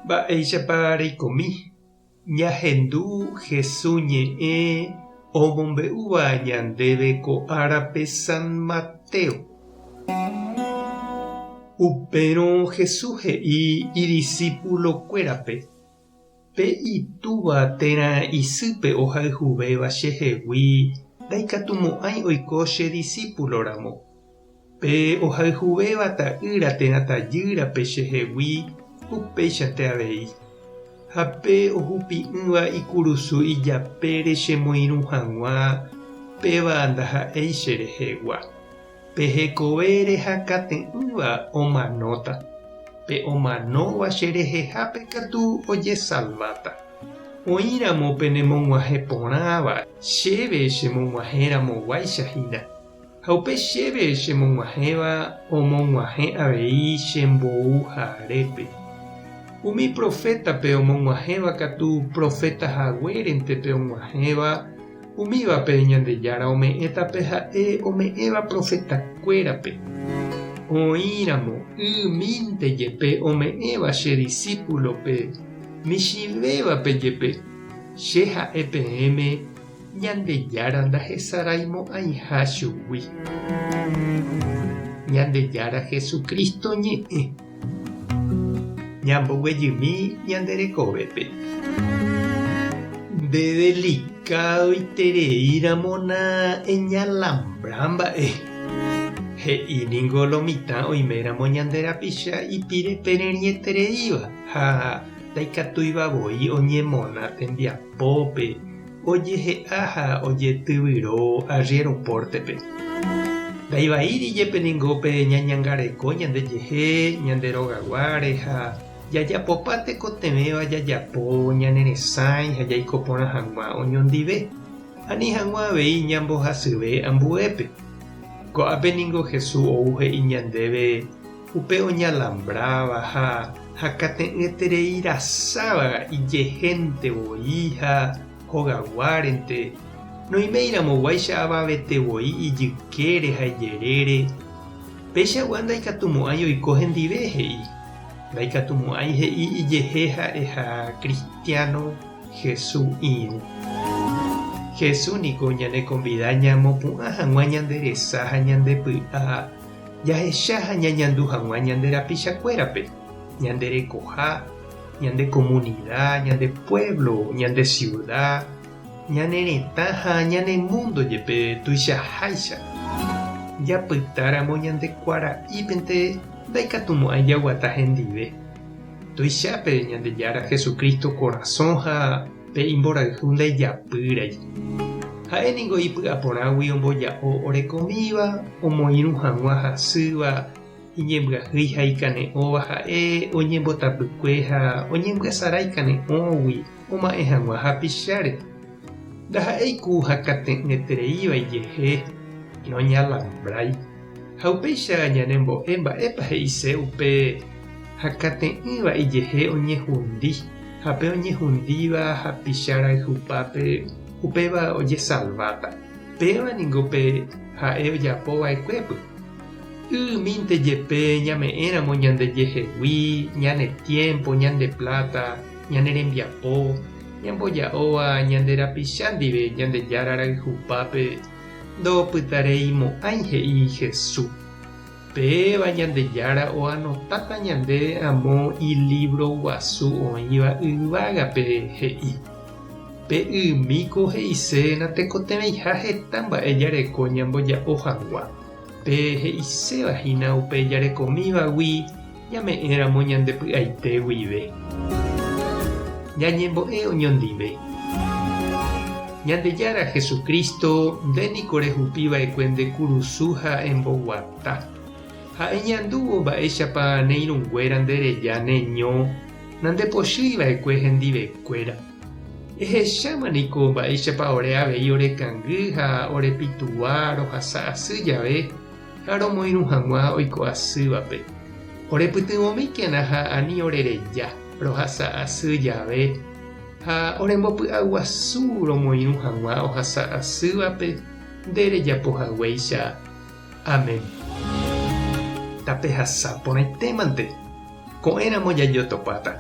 Mba'éichapa reikomi. Ñahendu Jesús ñe'ẽ omombe'úva ñandéve ko árape San Mateo. Upérõ Jesús he'i idiscípulokuérape: pe itúva térã isýpe ohayhuvéva chehegui ndaikatumo'ãi oiko che discípuloramo. Pe ohayhuvéva ta'ýra térã tajýrape chehegui upéichante avei. Ha pe ohupi'ỹva ikurusu ijapére chemoirũ hag̃ua péva ndaha'éi cherehegua. Pe hekove rehakate'ỹva omanóta. Pe omanóva cherehehápe katu ojesalváta. Oĩramo pe nemog̃uahẽ porãva, chéve chemog̃uahẽramoguáichahína. Ha upe chéve chemog̃uahẽva omog̃uahẽ avei chembou haarépe. Umi profétape omog̃uahẽva katu profetahaguérentepe og̃uahẽva, umívape Ñandejára ome'ẽtape ha'e ome'ẽva profetakuérape. Oĩramo ymínte jepe ome'ẽva che discípulope michĩvévape jepe che ha'e peẽme Ñandejára ndahesarãimo'ãiha chugui. Ñandejára Jesucristo ñe'ẽ. Ñamboguejymi ñanderekovépe. Nde delicado itereíramona eñalambra mba'e. He'íningo lomitã oiméramo ñanderapicha ipirepererĩetereíva ha ndaikatuivavoi oñemona tembiapópe ojehe'a ha ojetyvyrõ arriéropórtepe. Ndaivaíri jepe ningope ñañangareko ñandejehe ñanderogaguáre ha jajapopa tekotevẽva jajapo ñaneresãi ha jaiko porã hag̃ua oñondive. Ani hag̃ua avei ñambohasyve ambuépe. Ko'ápe ningo Jesús ou he'i ñandéve upe oñalambráva ha hakate'ỹetereirasáva ijehéntevoi ha hogaguárente. Noiméramo avavetevoi ijykére ha ijerére. Péichagua ndaikatumo'ãi oiko hendive he'i. Ndaikatumo'ãi he'i ijehe ha'e ha cristiano Jesús irũ. Jesús niko ñane convida ñamopu'ã hag̃ua ñanderesa ha ñandepy'a jahecha ha ñañandu hag̃ua ñanderapichakuérape, ñanderekoha, ñande comunidad, ñande pueblo, ñande ciudad, ñanerẽtã ha ñane mundo jepe tuichaháicha. Japytáramo ñande kuara'ípente ndaikatumo'ãi jaguata hendive. Tuichápe Ñandejára Jesucristo corazón ha pe imborayhu ndaijapýrai. Ha'éniko ipy'aporãgui omboja'o orekomíva, omoirũ hag̃ua hasýva, iñembyahýi ha ikane'õva ha'e oñembotapykue ha oñembyasarái kane'õgui oma'ẽ hag̃ua hapicháre. Ndaha'éiku hakate'ỹetereíva ijehe noñalambrái. Ha upéicha ñanembo'e mba'épa he'ise upe hakate'ỹva ijehe oñehundi. Ha pe oñehundíva hapicharayhupápe upéva ojesalváta. Péva ningope ha'e ojapova'ekuépy. Ymínte jepe ñame'ẽramo ñandejehegui, ñane tiempo, ñande plata, ñane rembiapo, ñamboja'óva ñanderapicha ndive Ñandejára rayhupápe ndopytareimo'ãi he'i Jesús. Péva Ñandejára oanotáta ñande amo ilibro guasu oĩva yvágape he'i. Pe ymíko he'ise natekotevẽiha heta mba'e jareko ñamboja'o hag̃ua. Pe he'isevahína upe jarekomívagui ñame'ẽramo ñandepy'aite guive. Ñañembo'e oñondive. Ñandejára Jesucristo ndéniko rehupiva'ekue nde kurusu ha emboguata. Ha'e ñandúvo mba'éichapa neirũnguéra ndereja neñõ nandepochyiva'ekue hendivekuéra. Ehechámaniko mba'éichapa ore avei orekangy ha orepytu'a rohasa asy jave ha romoirũ hag̃ua oiko asývape. Orepytyvõmíkena ha ani orereja rohasa asy jave ha orembopy'aguasu romoirũ hag̃ua ohasa asývape nderejapohaguéicha. Amén. Tape hasa porãitémante ko'ẽramo jajotopáta.